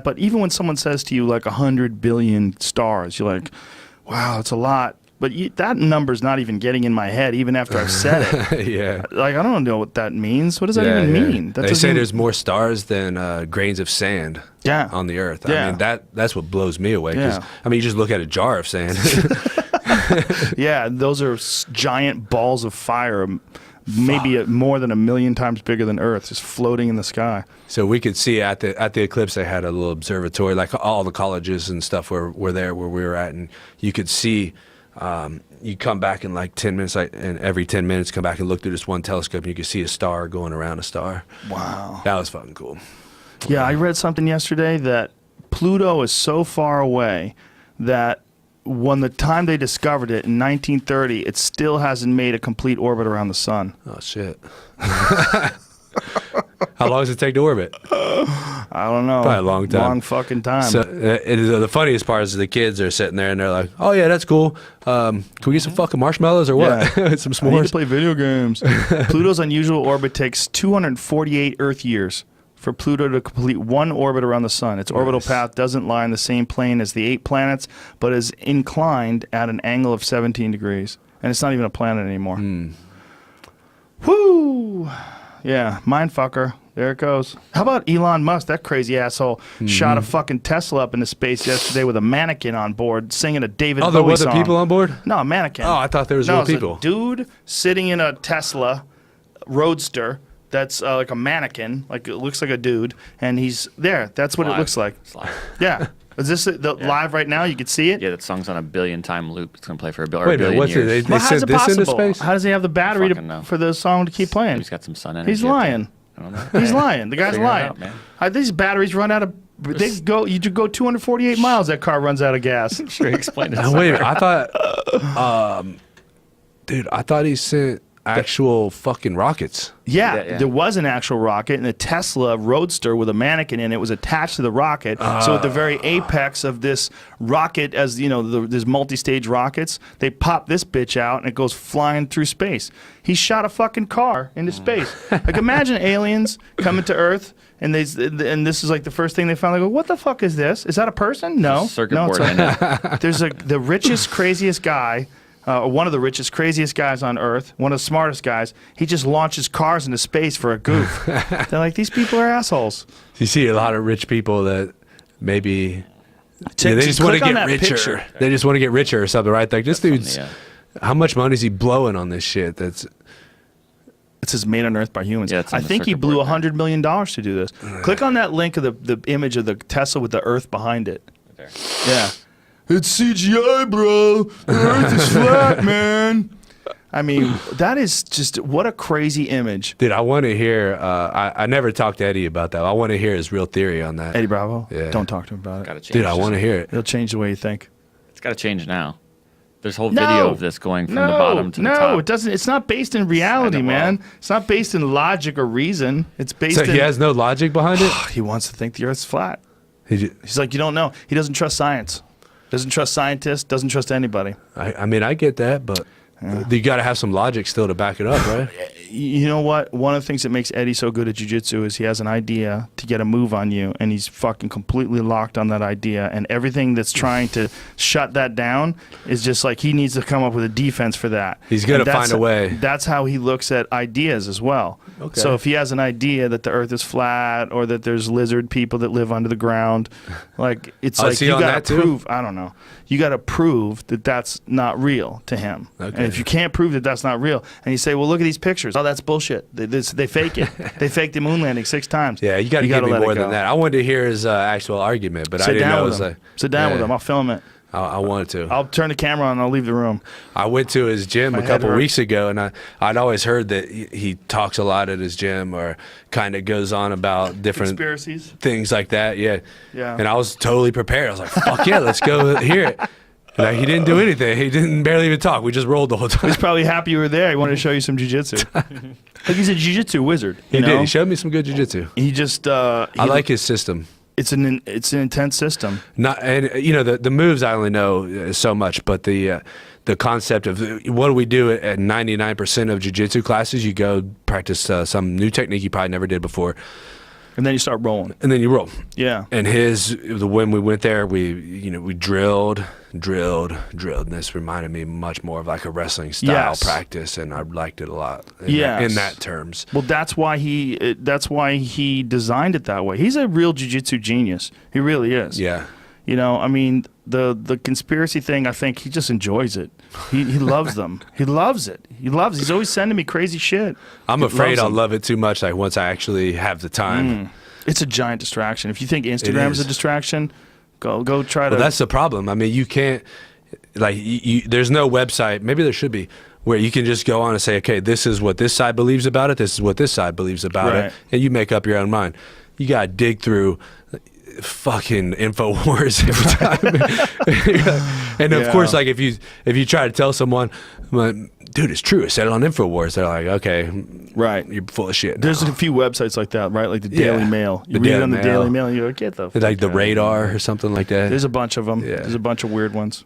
But even when someone says to you like 100 billion stars, you're like, wow, that's a lot. But that number's not even getting in my head, even after I've said it. Yeah. Like, I don't know what that means. What does that even mean? They say there's more stars than grains of sand on the earth. I mean, that's what blows me away. Because, I mean, you just look at a jar of sand. Yeah, those are giant balls of fire, maybe more than 1 million times bigger than Earth, just floating in the sky. So we could see at the eclipse, they had a little observatory, like all the colleges and stuff were there where we were at, and you could see. You come back in like 10 minutes, and every 10 minutes come back and look through this one telescope, and you can see a star going around a star. Wow, that was fucking cool. Yeah, I read something yesterday that Pluto is so far away that when the time they discovered it in 1930, it still hasn't made a complete orbit around the sun. Oh shit. How long does it take to orbit? I don't know. Probably a long time. Long fucking time. So the funniest part is the kids are sitting there and they're like, "Oh yeah, that's cool. Can we get some fucking marshmallows or what? Yeah. Some s'mores." I need to play video games. Pluto's unusual orbit takes 248 Earth years for Pluto to complete one orbit around the sun. Its orbital path doesn't lie in the same plane as the 8 planets, but is inclined at an angle of 17 degrees. And it's not even a planet anymore. Whoo! Yeah, mindfucker. There it goes. How about Elon Musk, that crazy asshole, shot a fucking Tesla up into space yesterday with a mannequin on board singing a David Bowie song. Oh, there wasn't people on board? No, a mannequin. Oh, I thought there was real people. A dude sitting in a Tesla Roadster that's like a mannequin, like it looks like a dude, and he's there. That's what it looks like. Yeah. Is this live right now? You can see it? Yeah, that song's on a billion-time loop. It's going to play for a billion years. They sent this into space? How does he have the battery for the song to keep playing? He's got some sun energy. He's lying. I don't know. He's lying. The guy's lying. These batteries run out of... You go 248 miles, that car runs out of gas. Sure, explain it. Wait a minute. I thought... dude, I thought he sent actual fucking rockets. Yeah, there was an actual rocket, and a Tesla Roadster with a mannequin in it was attached to the rocket. So at the very apex of this rocket, as you know, there's multi-stage rockets, they pop this bitch out, and it goes flying through space. He shot a fucking car into space. Like, imagine aliens coming to Earth, and this is like the first thing they found. They go, "What the fuck is this? Is that a person?" No, circuit board in it. There's the richest, craziest guy. One of the richest, craziest guys on Earth, one of the smartest guys, he just launches cars into space for a goof. They're like, these people are assholes. You see a lot of rich people that maybe they just want to get richer. Picture. They just want to get richer or something, right? Like, this dude's, how much money is he blowing on this shit? It says made on Earth by humans. Yeah, I think he blew $100 million to do this. Click on that link of the image of the Tesla with the Earth behind it. Right there. Yeah. It's CGI, bro. The Earth is flat, man. I mean, that is just, what a crazy image. Dude, I want to hear, I never talked to Eddie about that. I want to hear his real theory on that. Eddie Bravo? Yeah. Don't talk to him about it. Gotta change. Dude, I want to hear it. It'll change the way you think. It's got to change now. There's a whole video of this going from the bottom to the top. No, it doesn't. It's not based in reality, man. It's not based in logic or reason. It's based in... So he has no logic behind it? He wants to think the Earth's flat. He's like, you don't know. He doesn't trust science. Doesn't trust scientists, doesn't trust anybody. I mean, I get that, but you got to have some logic still to back it up, right? You know what? One of the things that makes Eddie so good at jiu-jitsu is he has an idea to get a move on you, and he's fucking completely locked on that idea, and everything that's trying to shut that down is just like he needs to come up with a defense for that. He's going to find a way. That's how he looks at ideas as well. Okay. So if he has an idea that the Earth is flat or that there's lizard people that live under the ground, like it's like you got to prove, I don't know, you got to prove that that's not real to him. Okay. And if you can't prove that that's not real, and you say, well, look at these pictures. Oh, that's bullshit. They fake it. They faked the moon landing 6 times. Yeah, you got to give me more than that. I wanted to hear his actual argument, but I didn't know it was like... Sit down with him. I'll film it. I wanted to. I'll turn the camera on and I'll leave the room. I went to his gym a couple weeks ago, and I'd always heard that he talks a lot at his gym or kind of goes on about different conspiracies, things like that. Yeah. And I was totally prepared. I was like, fuck yeah, let's go hear it. Like, he didn't do anything. He didn't barely even talk. We just rolled the whole time. He's probably happy you were there. He wanted to show you some jiu-jitsu. Like, he's a jiu-jitsu wizard. He did. He showed me some good jiu-jitsu. He just... I like his system. It's an intense system. And you know, the moves I only know so much, but the concept of what do we do at 99% of jiu-jitsu classes? You go practice some new technique you probably never did before. And then you start rolling. and then you roll. Yeah. And when we went there, we drilled, and this reminded me much more of like a wrestling style practice, and I liked it a lot. In that terms. Well, that's why he designed it that way. He's a real jiu-jitsu genius. He really is. Yeah. You know, I mean, the conspiracy thing, I think he just enjoys it. He loves them. He loves it. He's always sending me crazy shit. I'm afraid I'll love it too much, like once I actually have the time. It's a giant distraction. If you think Instagram is a distraction, go try to. Well, that's the problem. I mean, you can't, like, there's no website, maybe there should be, where you can just go on and say, okay, this is what this side believes about it, this is what this side believes about it, and you make up your own mind. You got to dig through fucking InfoWars every time. And of course, like, if you try to tell someone, dude, it's true, I said it on InfoWars, they're like, okay, right, you're full of shit. There's a few websites like that, right? Like the Daily Mail. You read it on the Daily Mail, and you're like, get the fuck like the out of Radar here. or something like that. There's a bunch of them. Yeah. There's a bunch of weird ones.